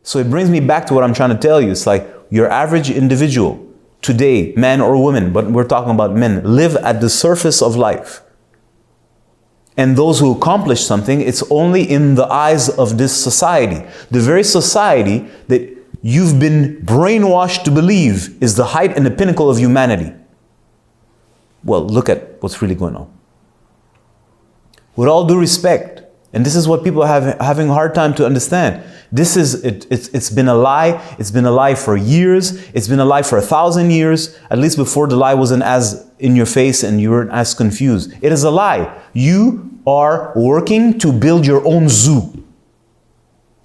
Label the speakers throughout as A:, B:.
A: So it brings me back to what I'm trying to tell you. It's like your average individual today, man or woman, but we're talking about men, live at the surface of life. And those who accomplish something, it's only in the eyes of this society. The very society that you've been brainwashed to believe is the height and the pinnacle of humanity. Well, look at what's really going on. With all due respect, and this is what people are having a hard time to understand. This is, it's been a lie. It's been a lie for years. It's been a lie for 1,000 years, at least before the lie wasn't as in your face and you weren't as confused. It is a lie. You are working to build your own zoo.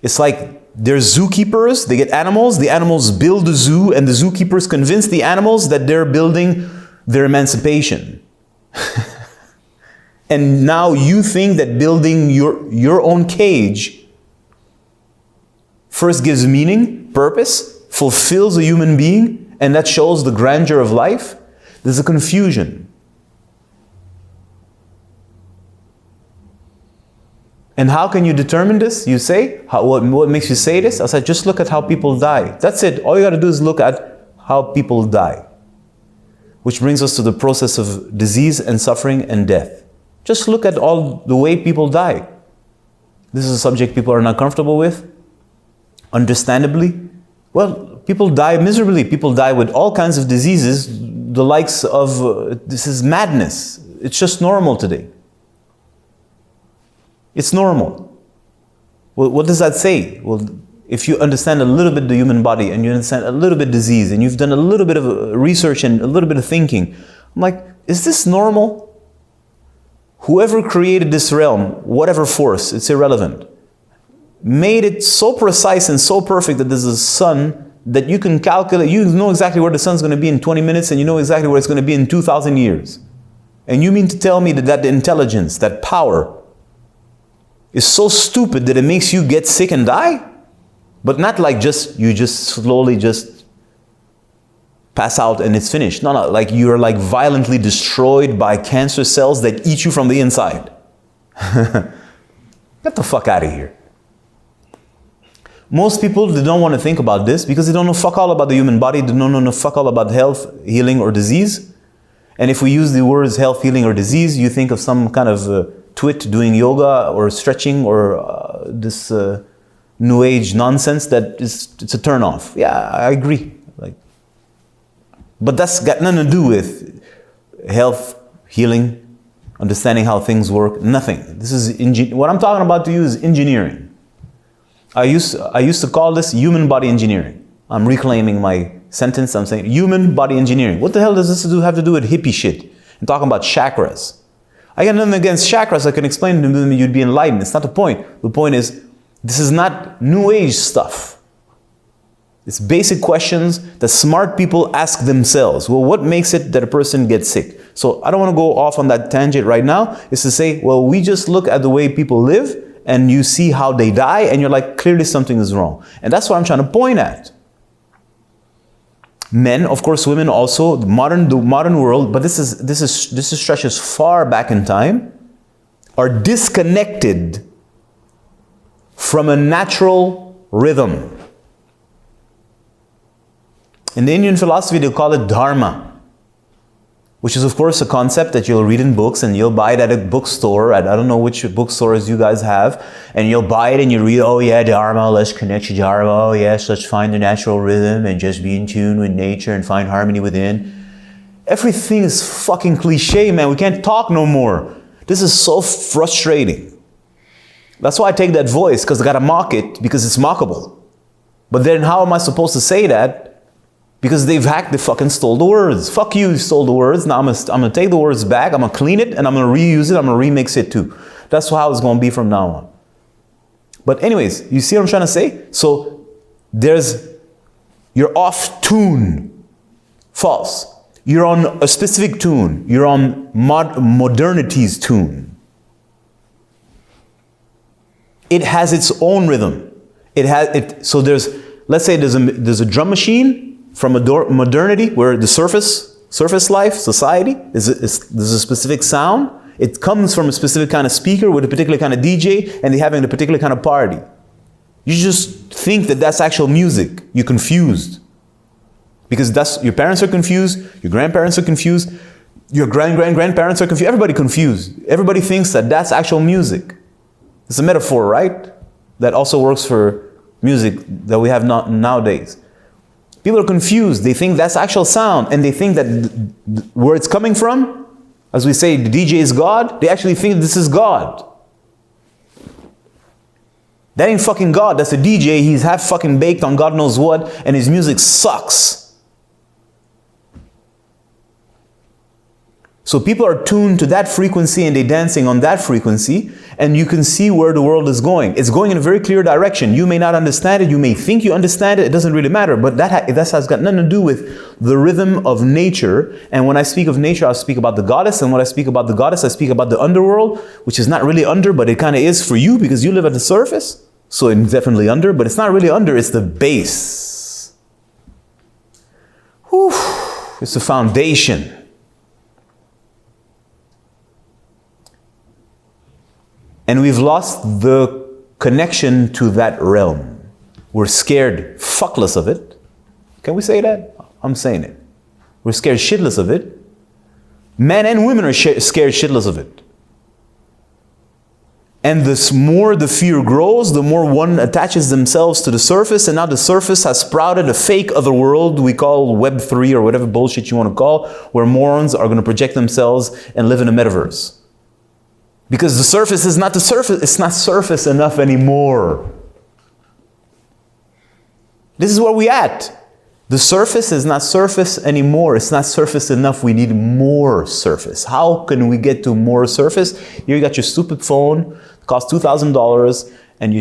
A: It's like there's zookeepers, they get animals, the animals build the zoo, and the zookeepers convince the animals that they're building their emancipation. And now you think that building your own cage first gives meaning, purpose, fulfills a human being, and that shows the grandeur of life. There's a confusion. And how can you determine this? You say, what makes you say this? I said, just look at how people die. That's it. All you got to do is look at how people die. Which brings us to the process of disease and suffering and death. Just look at all the way people die. This is a subject people are not comfortable with. Understandably. Well, people die miserably. People die with all kinds of diseases, the likes of, this is madness. It's just normal today. It's normal. Well, what does that say? Well, if you understand a little bit the human body and you understand a little bit disease and you've done a little bit of research and a little bit of thinking, I'm like, is this normal? Whoever created this realm, whatever force, it's irrelevant, made it so precise and so perfect that there's a sun that you can calculate, you know exactly where the sun's going to be in 20 minutes and you know exactly where it's going to be in 2,000 years. And you mean to tell me that intelligence, that power, is so stupid that it makes you get sick and die? But not like you just slowly just pass out and it's finished. No, like you're like violently destroyed by cancer cells that eat you from the inside. Get the fuck out of here. Most people, they don't want to think about this because they don't know fuck all about the human body. They don't know fuck all about health, healing, or disease. And if we use the words health, healing, or disease, you think of some kind of twit doing yoga or stretching or this new age nonsense it's a turn off. Yeah, I agree. But that's got nothing to do with health, healing, understanding how things work. Nothing. This is what I'm talking about to you is engineering. I used to call this human body engineering. I'm reclaiming my sentence. I'm saying human body engineering. What the hell does this have to do with hippie shit? I'm talking about chakras. I got nothing against chakras. I can explain to them, you'd be enlightened. It's not the point. The point is, this is not new age stuff. It's basic questions that smart people ask themselves. Well, what makes it that a person gets sick? So I don't want to go off on that tangent right now. It's to say, well, we just look at the way people live and you see how they die and you're like, clearly something is wrong. And that's what I'm trying to point at. Men, of course, women also, the modern world, but this stretches far back in time, are disconnected from a natural rhythm. In the Indian philosophy, they call it dharma, which is, of course, a concept that you'll read in books and you'll buy it at a bookstore. I don't know which bookstores you guys have. And you'll buy it and you read, oh yeah, dharma, let's connect to dharma. Oh yes, let's find the natural rhythm and just be in tune with nature and find harmony within. Everything is fucking cliche, man. We can't talk no more. This is so frustrating. That's why I take that voice, because I gotta mock it, because it's mockable. But then how am I supposed to say that? Because they've hacked, they fucking stole the words. Fuck you stole the words. Now I'm gonna take the words back, I'm gonna clean it, and I'm gonna reuse it, I'm gonna remix it too. That's how it's gonna be from now on. But anyways, you see what I'm trying to say? So you're off tune. False. You're on a specific tune. You're on modernity's tune. It has its own rhythm. So let's say there's a drum machine from modernity, where the surface life, society, there's a specific sound. It comes from a specific kind of speaker with a particular kind of DJ, and they having a particular kind of party. You just think that that's actual music. You're confused. Because your parents are confused, your grandparents are confused, your grandparents are confused, everybody confused. Everybody thinks that that's actual music. It's a metaphor, right? That also works for music that we have nowadays. People are confused. They think that's actual sound, and they think that where it's coming from, as we say, the DJ is God, they actually think this is God. That ain't fucking God, that's a DJ, he's half fucking baked on God knows what, and his music sucks. So people are tuned to that frequency and they're dancing on that frequency, and you can see where the world is going. It's going in a very clear direction. You may not understand it, you may think you understand it, it doesn't really matter, but that has got nothing to do with the rhythm of nature. And when I speak of nature, I speak about the goddess, and when I speak about the goddess, I speak about the underworld, which is not really under, but it kind of is for you because you live at the surface. So it's definitely under, but it's not really under, it's the base. Whew. It's the foundation. And we've lost the connection to that realm. We're scared fuckless of it. Can we say that? I'm saying it. We're scared shitless of it. Men and women are scared shitless of it. And the more the fear grows, the more one attaches themselves to the surface, and now the surface has sprouted a fake other world we call Web 3 or whatever bullshit you want to call, where morons are going to project themselves and live in a metaverse. Because the surface is not the surface, it's not surface enough anymore. This is where we at. The surface is not surface anymore. It's not surface enough. We need more surface. How can we get to more surface? Here you got your stupid phone, it costs $2,000, and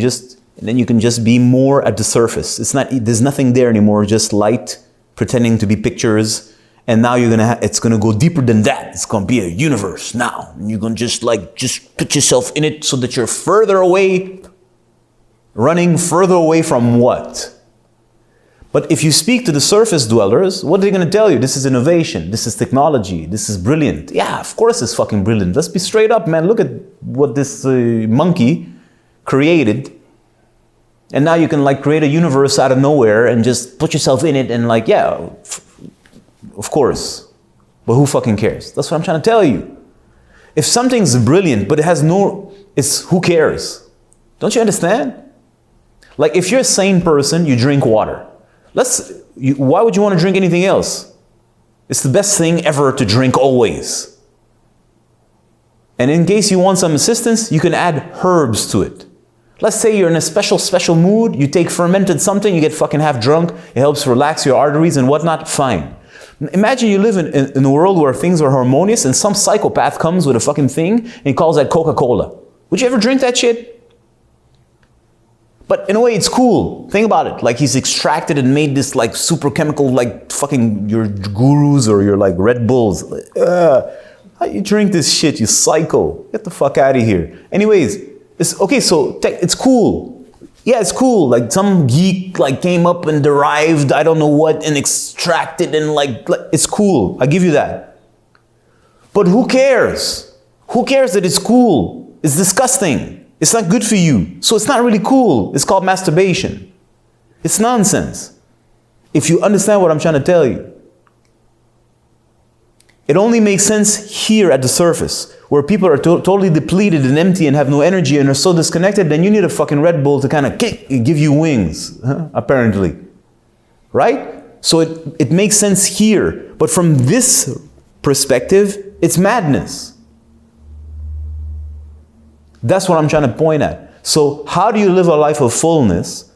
A: then you can just be more at the surface. There's nothing there anymore, just light pretending to be pictures. And now it's gonna go deeper than that. It's gonna be a universe now. And you're gonna just put yourself in it so that you're further away, running further away from what? But if you speak to the surface dwellers, what are they gonna tell you? This is innovation, this is technology, this is brilliant. Yeah, of course it's fucking brilliant. Let's be straight up, man. Look at what this monkey created. And now you can create a universe out of nowhere and just put yourself in it and yeah, of course, but who fucking cares? That's what I'm trying to tell you. If something's brilliant, but who cares? Don't you understand? If you're a sane person, you drink water. Why would you want to drink anything else? It's the best thing ever to drink always. And in case you want some assistance, you can add herbs to it. Let's say you're in a special mood, you take fermented something, you get fucking half drunk, it helps relax your arteries and whatnot, fine. Imagine you live in a world where things are harmonious and some psychopath comes with a fucking thing and he calls that Coca-Cola. Would you ever drink that shit? But in a way it's cool. Think about it. He's extracted and made this super chemical fucking your gurus or your Red Bulls. How you drink this shit, you psycho? Get the fuck out of here. Anyways, it's cool. Yeah, it's cool. Some geek came up and derived I don't know what and extracted and it's cool. I give you that. But who cares? Who cares that it's cool? It's disgusting. It's not good for you. So it's not really cool. It's called masturbation. It's nonsense. If you understand what I'm trying to tell you. It only makes sense here at the surface, where people are totally depleted and empty and have no energy and are so disconnected, then you need a fucking Red Bull to kind of give you wings, apparently. Right? So it makes sense here. But from this perspective, it's madness. That's what I'm trying to point at. So how do you live a life of fullness?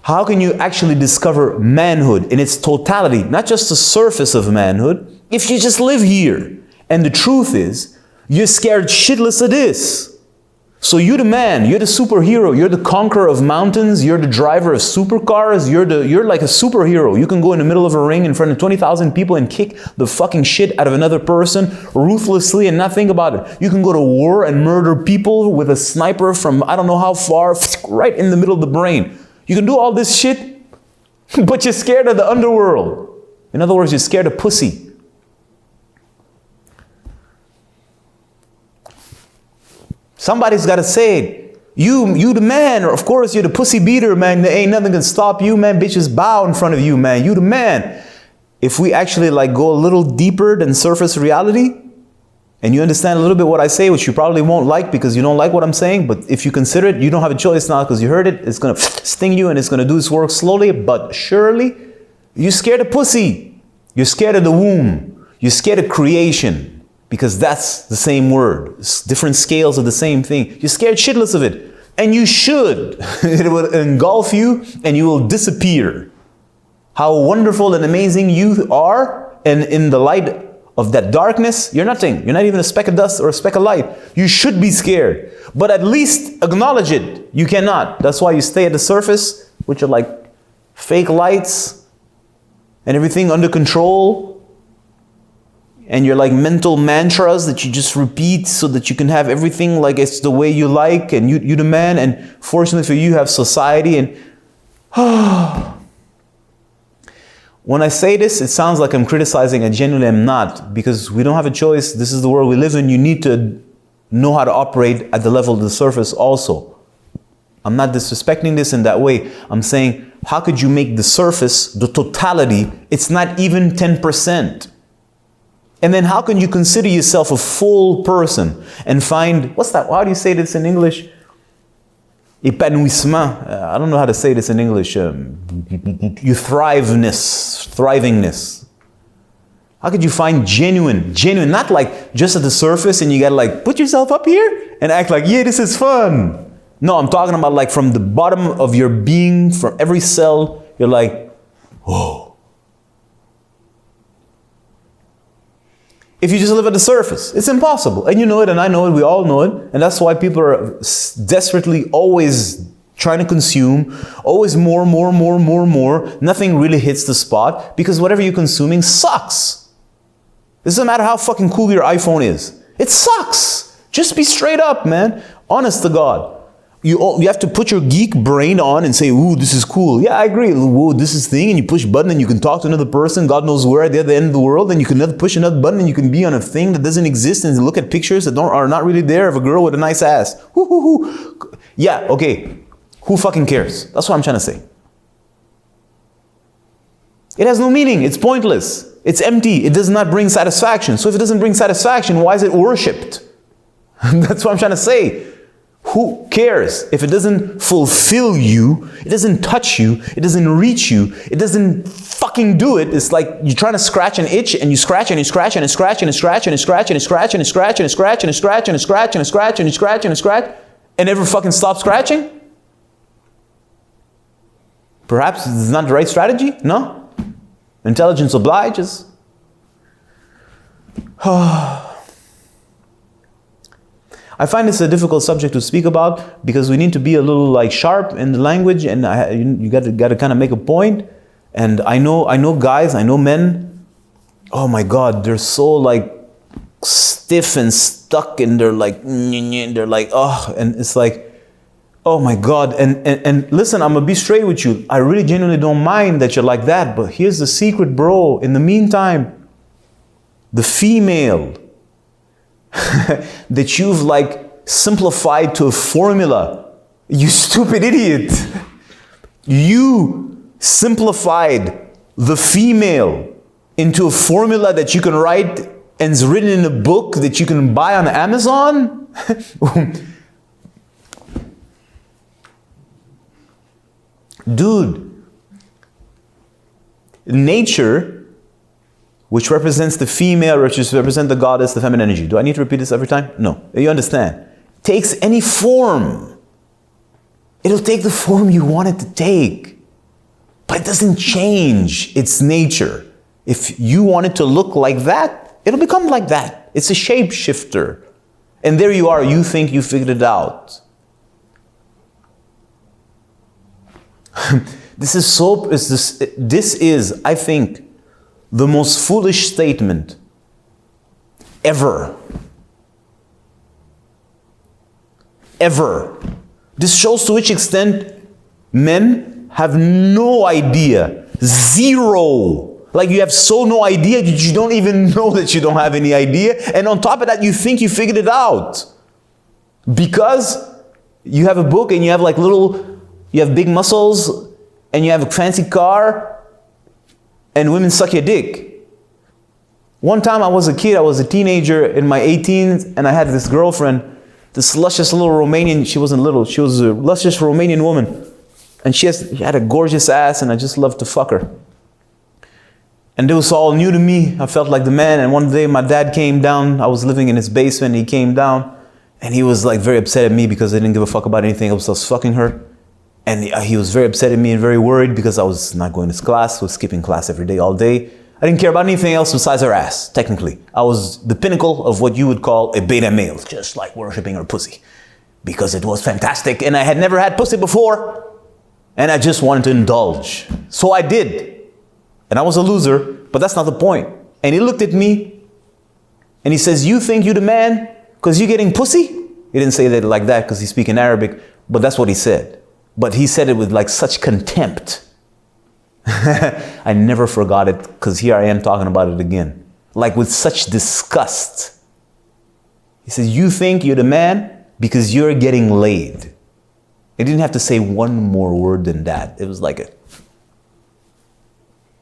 A: How can you actually discover manhood in its totality, not just the surface of manhood, if you just live here? And the truth is, you're scared shitless of this. So you're the man, you're the superhero, you're the conqueror of mountains, you're the driver of supercars, you're like a superhero. You can go in the middle of a ring in front of 20,000 people and kick the fucking shit out of another person ruthlessly and not think about it. You can go to war and murder people with a sniper from I don't know how far, right in the middle of the brain. You can do all this shit, but you're scared of the underworld. In other words, you're scared of pussy. Somebody's got to say it. You the man, or of course you're the pussy beater, man. There ain't nothing can stop you, man. Bitches bow in front of you, man. You the man. If we actually like go a little deeper than surface reality, and you understand a little bit what I say, which you probably won't like because you don't like what I'm saying, but if you consider it, you don't have a choice now because you heard it. It's gonna sting you and it's gonna do its work slowly but surely. You're scared of pussy. You're scared of the womb. You're scared of creation because that's the same word. It's different scales of the same thing. You're scared shitless of it. And you should. It will engulf you and you will disappear. How wonderful and amazing you are, and in the light of that darkness, you're nothing. You're not even a speck of dust or a speck of light. You should be scared, but at least acknowledge it. You cannot. That's why you stay at the surface, which are like fake lights and everything under control. And you're like mental mantras that you just repeat so that you can have everything like it's the way you like, and you the man. And fortunately for you, you have society. And when I say this, it sounds like I'm criticizing. I genuinely am not, because we don't have a choice. This is the world we live in. You need to know how to operate at the level of the surface also. I'm not disrespecting this in that way. I'm saying, how could you make the surface, the totality, it's not even 10%. And then how can you consider yourself a full person and find, what's that? How do you say this in English? Épanouissement. I don't know how to say this in English. Thrivingness. How could you find genuine, not like just at the surface and you gotta like put yourself up here and act like, yeah, this is fun. No, I'm talking about like from the bottom of your being, from every cell, you're like, whoa. If you just live at the surface, it's impossible. And you know it, and I know it, we all know it. And that's why people are desperately always trying to consume, always more. Nothing really hits the spot because whatever you're consuming sucks. It doesn't matter how fucking cool your iPhone is. It sucks. Just be straight up, man. Honest to God. You have to put your geek brain on and say, ooh, this is cool. Yeah, I agree. Ooh, this is thing. And you push a button and you can talk to another person, God knows where, at the other end of the world. And you can push another button and you can be on a thing that doesn't exist and look at pictures that are not really there of a girl with a nice ass. Yeah, okay. Who fucking cares? That's what I'm trying to say. It has no meaning. It's pointless. It's empty. It does not bring satisfaction. So if it doesn't bring satisfaction, why is it worshipped? That's what I'm trying to say. Who cares? If it doesn't fulfill you, it doesn't touch you, it doesn't reach you, it doesn't fucking do it. It's like you're trying to scratch an itch and you scratch and you scratch and you scratch and you scratch and you scratch and you scratch and you scratch and you scratch and you scratch and you scratch and you scratch and you scratch and you scratch and never fucking stop scratching? Perhaps it's not the right strategy? No? Intelligence obliges. I find this a difficult subject to speak about because we need to be a little like sharp in the language, and you got to kind of make a point. And I know guys, I know men. Oh my God, they're so like stiff and stuck, and they're like oh, and it's like, oh my God. And listen, I'm gonna be straight with you. I really genuinely don't mind that you're like that, but here's the secret, bro. In the meantime, the female that you've like simplified to a formula. You stupid idiot. You simplified the female into a formula that you can write and is written in a book that you can buy on Amazon. Dude, nature, which represents the female, which represents the goddess, the feminine energy. Do I need to repeat this every time? No. You understand. Takes any form. It'll take the form you want it to take. But it doesn't change its nature. If you want it to look like that, it'll become like that. It's a shapeshifter. And there you are, you think you figured it out. This is, I think, the most foolish statement ever. Ever. This shows to which extent men have no idea. Zero. Like you have no idea that you don't even know that you don't have any idea. And on top of that, you think you figured it out. Because You have a book and you have like you have big muscles and you have a fancy car and women suck your dick. One time I was a kid, I was a teenager in my 18s and I had this girlfriend, this luscious little Romanian, she wasn't little, she was a luscious Romanian woman. And she had a gorgeous ass and I just loved to fuck her. And it was all new to me. I felt like the man. And one day my dad came down. I was living in his basement. He came down and he was like very upset at me because I didn't give a fuck about anything else. I was fucking her. And he was very upset at me and very worried because I was not going to class. I was skipping class every day, all day. I didn't care about anything else besides her ass, technically. I was the pinnacle of what you would call a beta male, just like worshiping her pussy. Because it was fantastic and I had never had pussy before. And I just wanted to indulge. So I did. And I was a loser, but that's not the point. And he looked at me and he says, you think you're the man because you're getting pussy? He didn't say that like that because he's speaking Arabic, but that's what he said. But he said it with like such contempt. I never forgot it because here I am talking about it again. Like with such disgust. He says, you think you're the man because you're getting laid. He didn't have to say one more word than that. It was like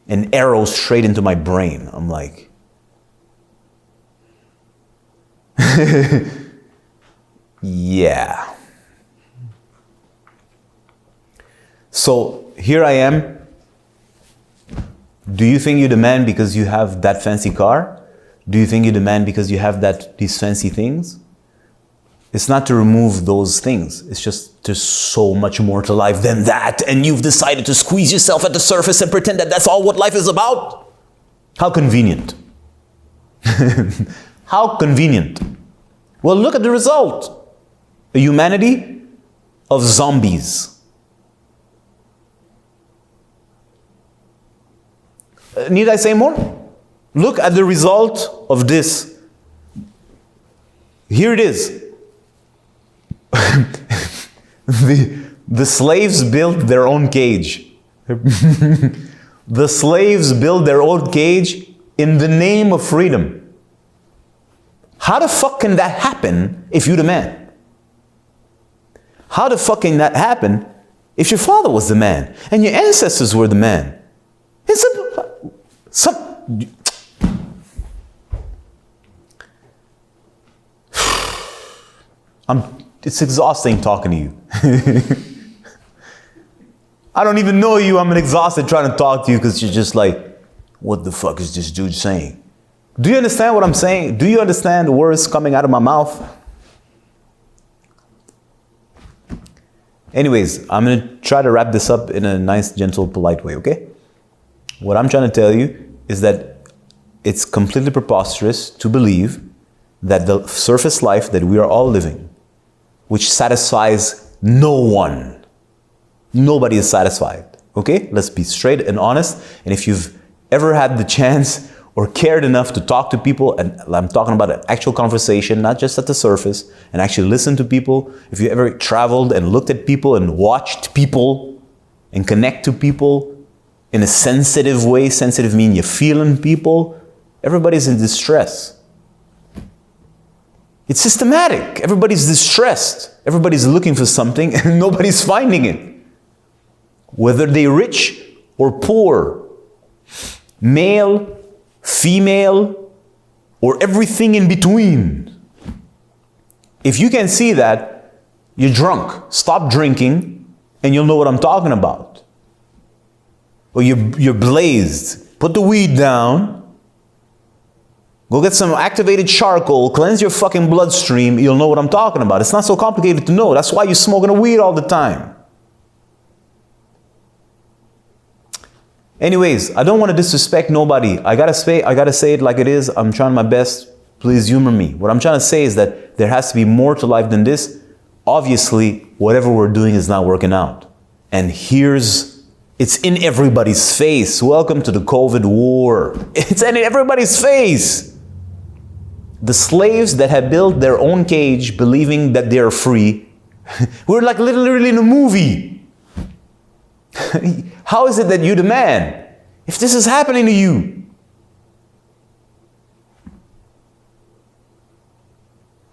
A: an arrow straight into my brain. I'm like, yeah. So here I am. Do you think you're the man because you have that fancy car? Do you think you're the man because you have these fancy things? It's not to remove those things. It's just there's so much more to life than that. And you've decided to squeeze yourself at the surface and pretend that that's all what life is about. How convenient. How convenient. Well, look at the result. A humanity of zombies. Need I say more? Look at the result of this. Here it is. The slaves built their own cage. The slaves built their own cage in the name of freedom. How the fuck can that happen if you're the man? How the fuck can that happen if your father was the man and your ancestors were the man? It's it's exhausting talking to you. I don't even know you. I'm exhausted trying to talk to you because you're just like, what the fuck is this dude saying? Do you understand what I'm saying? Do you understand the words coming out of my mouth? Anyways, I'm going to try to wrap this up in a nice, gentle, polite way, okay? What I'm trying to tell you is that it's completely preposterous to believe that the surface life that we are all living, which satisfies no one. Nobody is satisfied. Okay? Let's be straight and honest. And if you've ever had the chance or cared enough to talk to people, and I'm talking about an actual conversation, not just at the surface, and actually listen to people, if you ever traveled and looked at people and watched people and connect to people in a sensitive way, sensitive meaning you're feeling people, everybody's in distress. It's systematic. Everybody's distressed. Everybody's looking for something and nobody's finding it. Whether they're rich or poor, male, female, or everything in between. If you can see that, you're drunk. Stop drinking and you'll know what I'm talking about. Or you're blazed. Put the weed down. Go get some activated charcoal, cleanse your fucking bloodstream, you'll know what I'm talking about. It's not so complicated to know. That's why you're smoking a weed all the time. Anyways, I don't want to disrespect nobody. I gotta say it like it is. I'm trying my best. Please humor me. What I'm trying to say is that there has to be more to life than this. Obviously, whatever we're doing is not working out. And it's in everybody's face. Welcome to the COVID war. It's in everybody's face. The slaves that have built their own cage believing that they're free, we're like literally in a movie. How is it that you're the man if this is happening to you?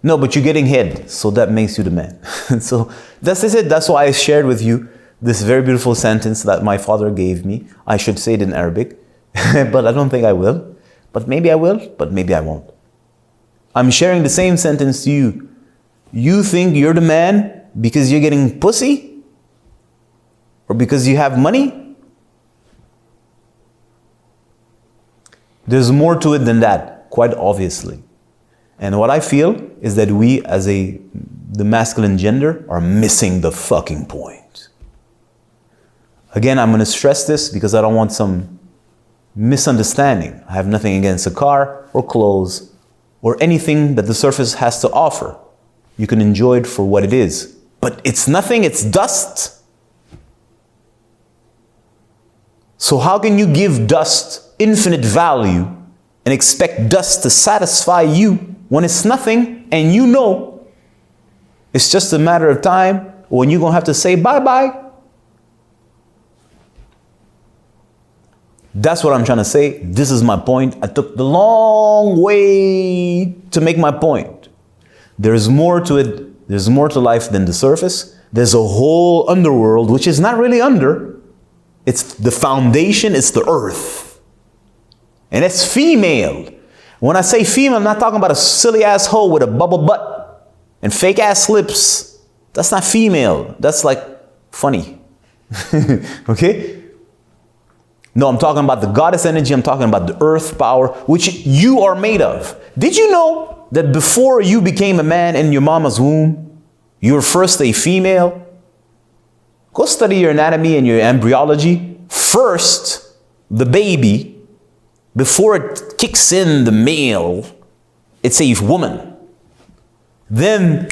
A: No, but you're getting head, so that makes you the man. So that's it. That's why I shared with you this very beautiful sentence that my father gave me. I should say it in Arabic, but I don't think I will. But maybe I will, but maybe I won't. I'm sharing the same sentence to you. You think you're the man because you're getting pussy? Or because you have money? There's more to it than that, quite obviously. And what I feel is that we as the masculine gender are missing the fucking point. Again, I'm going to stress this because I don't want some misunderstanding. I have nothing against a car or clothes or anything that the surface has to offer. You can enjoy it for what it is. But it's nothing, it's dust. So how can you give dust infinite value and expect dust to satisfy you when it's nothing and you know it's just a matter of time when you're going to have to say bye-bye? That's what I'm trying to say. This is my point. I took the long way to make my point. There's more to it. There's more to life than the surface. There's a whole underworld, which is not really under. It's the foundation. It's the earth. And it's female. When I say female, I'm not talking about a silly ass hoe with a bubble butt and fake ass lips. That's not female. That's like funny. Okay? No, I'm talking about the goddess energy. I'm talking about the earth power, which you are made of. Did you know that before you became a man in your mama's womb, you were first a female? Go study your anatomy and your embryology. First, the baby, before it kicks in the male, it's a woman. Then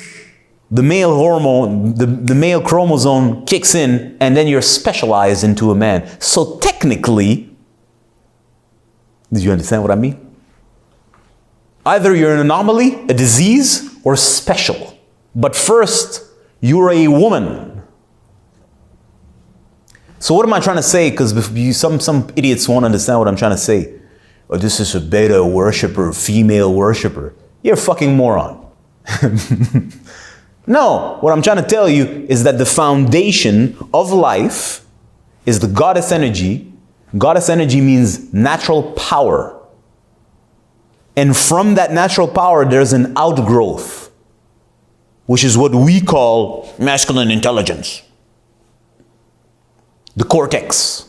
A: the male hormone, the male chromosome kicks in, and then you're specialized into a man. So technically, did you understand what I mean? Either you're an anomaly, a disease, or special. But first, you're a woman. So what am I trying to say? Because some idiots won't understand what I'm trying to say. Oh, this is a beta worshiper, female worshiper. You're a fucking moron. No, what I'm trying to tell you is that the foundation of life is the goddess energy. Goddess energy means natural power. And from that natural power, there's an outgrowth, which is what we call masculine intelligence. The cortex.